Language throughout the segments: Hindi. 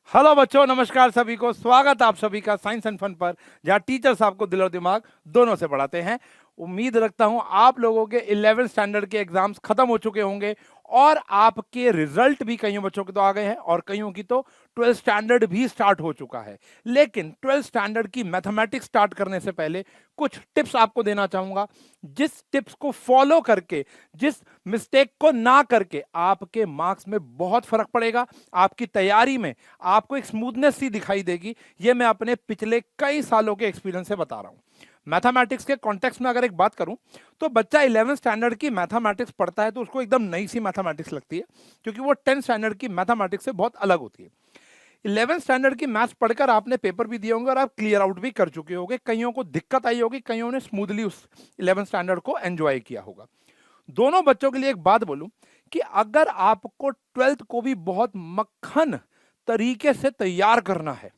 हेलो बच्चों, नमस्कार सभी को। स्वागत है आप सभी का साइंस एंड फन पर, जहां टीचर्स आपको दिल और दिमाग दोनों से पढ़ाते हैं। उम्मीद रखता हूं आप लोगों के 11th स्टैंडर्ड के एग्जाम्स खत्म हो चुके होंगे और आपके रिजल्ट भी कईयों बच्चों के तो आ गए हैं और कईयों की तो 12th स्टैंडर्ड भी स्टार्ट हो चुका है। लेकिन 12th स्टैंडर्ड की मैथमेटिक्स स्टार्ट करने से पहले कुछ टिप्स आपको देना चाहूंगा, जिस टिप्स को फॉलो करके, जिस मिस्टेक को ना करके आपके मार्क्स में बहुत फर्क पड़ेगा, आपकी तैयारी में आपको एक स्मूथनेस सी दिखाई देगी। ये मैं अपने पिछले कई सालों के एक्सपीरियंस से बता रहा हूं। मैथमेटिक्स के कॉन्टेक्स्ट में अगर एक बात करूं तो बच्चा 11th स्टैंडर्ड की मैथमेटिक्स पढ़ता है तो उसको एकदम नई सी मैथमेटिक्स लगती है, क्योंकि वो 10th स्टैंडर्ड की मैथमेटिक्स से बहुत अलग होती है। 11th स्टैंडर्ड की मैथ्स पढ़कर आपने पेपर भी दिए होंगे और आप क्लियर आउट भी कर चुके होंगे। कईयों को दिक्कत आई होगी, कईयों ने स्मूथली उस 11th स्टैंडर्ड को एंजॉय किया होगा। दोनों बच्चों के लिए एक बात बोलूं कि अगर आपको 12th को भी बहुत मक्खन तरीके से तैयार करना है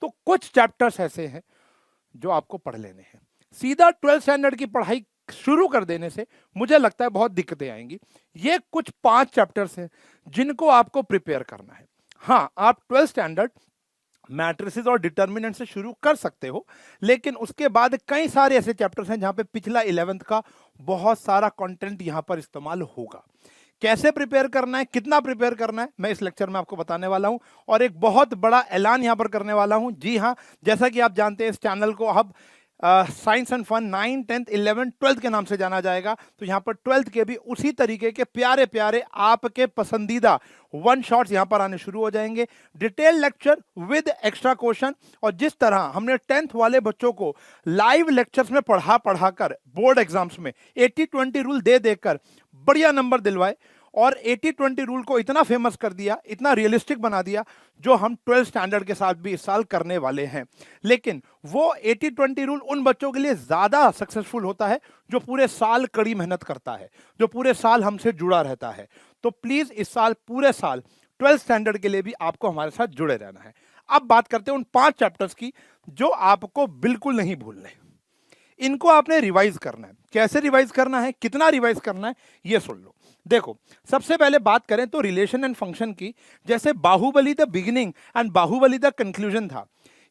तो कुछ चैप्टर्स ऐसे हैं जो आपको पढ़ लेने हैं। सीधा 12th स्टैंडर्ड की पढ़ाई शुरू कर देने से मुझे लगता है बहुत दिक्कतें आएंगी। ये कुछ 5 चैप्टर्स हैं जिनको आपको प्रिपेयर करना है। हाँ, आप 12th स्टैंडर्ड मैट्रिसेस और डिटर्मिनेंट से शुरू कर सकते हो, लेकिन उसके बाद कई सारे ऐसे चैप्टर्स हैं जहां पे पिछला 11th का बहुत सारा कंटेंट यहां पर इस्तेमाल होगा। कैसे प्रिपेयर करना है, कितना प्रिपेयर करना है, मैं इस लेक्चर में आपको बताने वाला हूं और एक बहुत बड़ा ऐलान यहां पर करने वाला हूं। जी हां, जैसा कि आप जानते हैं इस चैनल को अब science and fun 9, 10th, 11th, 12th के नाम से जाना जाएगा। तो यहां पर 12th के भी उसी तरीके के प्यारे प्यारे आपके पसंदीदा वन शॉट्स यहां पर आने शुरू हो जाएंगे। Detail lecture with extra question, और जिस तरह हमने 10th वाले बच्चों को लाइव लेक्चर्स में पढ़ा पढ़ाकर बोर्ड एग्जाम्स में 80-20 रूल दे देकर बढ़िया नंबर दिलवाए और 80-20 रूल को इतना फेमस कर दिया, इतना रियलिस्टिक बना दिया, जो हम 12th स्टैंडर्ड के साथ भी इस साल करने वाले हैं। लेकिन वो 80-20 रूल उन बच्चों के लिए ज्यादा सक्सेसफुल होता है जो पूरे साल कड़ी मेहनत करता है, जो पूरे साल हमसे जुड़ा रहता है। तो प्लीज इस साल पूरे साल 12th स्टैंडर्ड के लिए भी आपको हमारे साथ जुड़े रहना है। अब बात करते हैं उन 5 चैप्टर्स की जो आपको बिल्कुल नहीं भूलने। इनको आपने रिवाइज करना है। कैसे रिवाइज करना है, कितना रिवाइज करना है, ये सुन लो। देखो, सबसे पहले बात करें तो रिलेशन एंड फंक्शन की। जैसे Baahubali the beginning and Baahubali the conclusion था,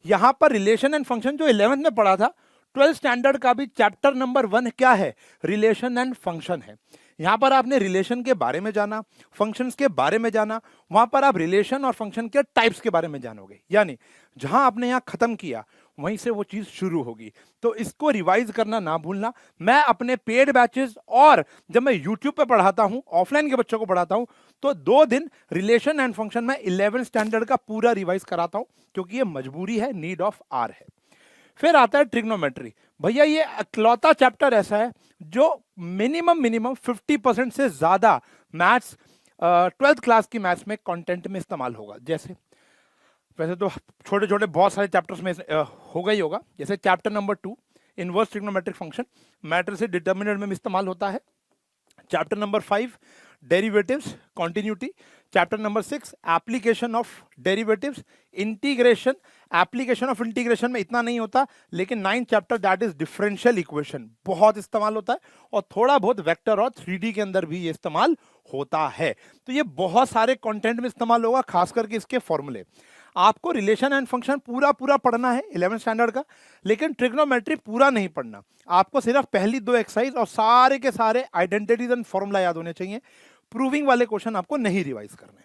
यहां पर रिलेशन एंड फंक्शन जो 11th में पढ़ा था, 12th स्टैंडर्ड का भी चैप्टर नंबर 1 क्या है, रिलेशन एंड फंक्शन है। यहां पर आपने रिलेशन के बारे में जाना, फंक्शंस के बारे में जाना, वहां पर आप रिलेशन और फंक्शन के टाइप्स के बारे में जानोगे। यानी जहां आपने यहां खत्म किया वहीं से वो चीज शुरू होगी। तो इसको रिवाइज करना ना भूलना। मैं अपने पेड बैचेस और जब मैं यूट्यूब पे पढ़ाता हूं, ऑफलाइन के बच्चों को पढ़ाता हूं, तो 2 दिन रिलेशन एंड फंक्शन में 11th स्टैंडर्ड का पूरा रिवाइज कराता हूं, क्योंकि ये मजबूरी है, नीड ऑफ आर है। फिर आता है ट्रिग्नोमेट्री। भैया ये अकलौता चैप्टर ऐसा है जो मिनिमम 50% से ज्यादा मैथ्स 12th क्लास की मैथ्स में कंटेंट में इस्तेमाल होगा। जैसे वैसे तो छोटे छोटे बहुत सारे चैप्टर्स में होगा ही होगा। जैसे chapter number 2 inverse trigonometric function, matrices determinant में इस्तेमाल होता है। Chapter number 5 derivatives continuity. Chapter number 6 application of derivatives, integration. Application of integration में इतना नहीं होता, लेकिन 9th chapter that is differential equation बहुत इस्तेमाल होता है, और थोड़ा बहुत वेक्टर और 3D के अंदर भी ये इस्तेमाल होता है। तो ये बहुत सारे कंटेंट में इस्तेमाल होगा, खास करके इसके फॉर्मूले। आपको रिलेशन एंड फंक्शन पूरा पूरा पढ़ना है 11th स्टैंडर्ड का, लेकिन ट्रिग्नोमेट्री पूरा नहीं पढ़ना। आपको सिर्फ पहली 2 एक्सरसाइज और सारे के सारे आइडेंटिटीज एंड फॉर्मूला याद होने चाहिए। प्रूविंग वाले क्वेश्चन आपको नहीं रिवाइज करने।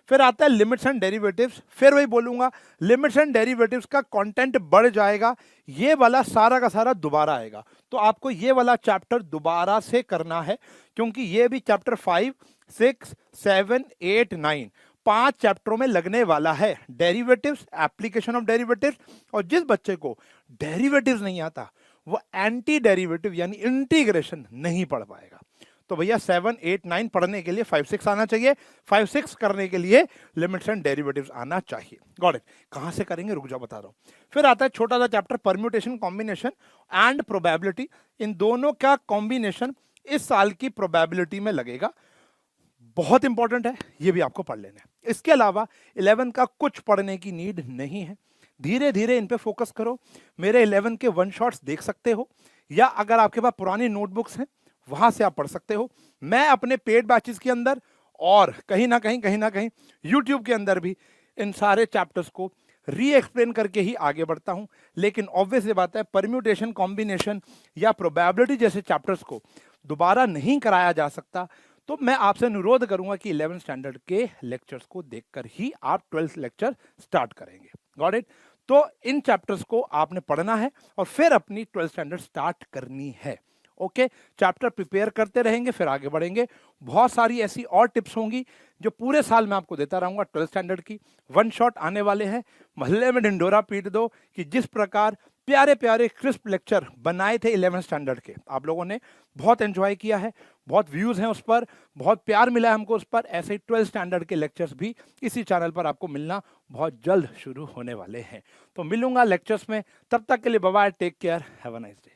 फिर आता है लिमिट्स एंड डेरिवेटिव्स। फिर वही बोलूंगा, लिमिट्स एंड डेरिवेटिव्स का कंटेंट बढ़ जाएगा, ये वाला सारा का सारा दोबारा आएगा। तो आपको ये वाला चैप्टर दोबारा से करना है, क्योंकि ये भी चैप्टर 5, 6, 7, 8, 9 5 चैप्टरों में लगने वाला है। डेरिवेटिव्स, एप्लीकेशन ऑफ डेरिवेटिव्स, और जिस बच्चे को डेरिवेटिव्स नहीं आता वो एंटी डेरिवेटिव यानी इंटीग्रेशन नहीं पढ़ पाएगा। तो भैया 7, 8, 9 पढ़ने के लिए 5, 6 आना चाहिए, 5, 6 करने के लिए लिमिट्स एंड डेरिवेटिव्स आना चाहिए। Got it. कहां से करेंगे, रुक जाओ बता रहा हूं। फिर आता है छोटा सा chapter permutation, combination and probability. इन दोनों का कॉम्बिनेशन इस साल की प्रोबेबिलिटी में लगेगा, बहुत इंपॉर्टेंट है, ये भी आपको पढ़ लेना है। इसके अलावा 11 का कुछ पढ़ने की नीड नहीं है, धीरे धीरे इन पे फोकस करो। मेरे 11 के वन शॉट्स देख सकते हो, या अगर आपके पास पुरानी नोटबुक्स हैं वहां से आप पढ़ सकते हो। मैं अपने पेड बैचेस के अंदर और कहीं ना कहीं यूट्यूब के अंदर भी इन सारे चैप्टर्स को री एक्सप्लेन करके ही आगे बढ़ता हूं, लेकिन ऑब्वियस बात है परम्यूटेशन, कॉम्बिनेशन या प्रोबेबिलिटी जैसे चैप्टर्स को दोबारा नहीं कराया जा सकता। तो मैं आपसे अनुरोध करूंगा कि 11th स्टैंडर्ड के लेक्चर्स को देखकर ही आप 12th लेक्चर स्टार्ट करेंगे। Got it? तो इन चैप्टर्स को आपने पढ़ना है और फिर अपनी 12th स्टैंडर्ड स्टार्ट करनी है। ओके, चैप्टर प्रिपेयर करते रहेंगे, फिर आगे बढ़ेंगे। बहुत सारी ऐसी और टिप्स होंगी जो पूरे साल मैं आपको देता रहूंगा 12th स्टैंडर्ड की। वन शॉट आने वाले हैं, मोहल्ले में ढिंडोरा पीट दो कि जिस प्रकार प्यारे प्यारे क्रिस्प लेक्चर बनाए थे 11th स्टैंडर्ड के, आप लोगों ने बहुत एंजॉय किया है, बहुत व्यूज हैं उस पर, बहुत प्यार मिला है हमको उस पर। ऐसे ही 12th स्टैंडर्ड के लेक्चर्स भी इसी चैनल पर आपको मिलना बहुत जल्द शुरू होने वाले हैं। तो मिलूंगा लेक्चर्स में, तब तक के लिए bye bye, take care, have a nice day.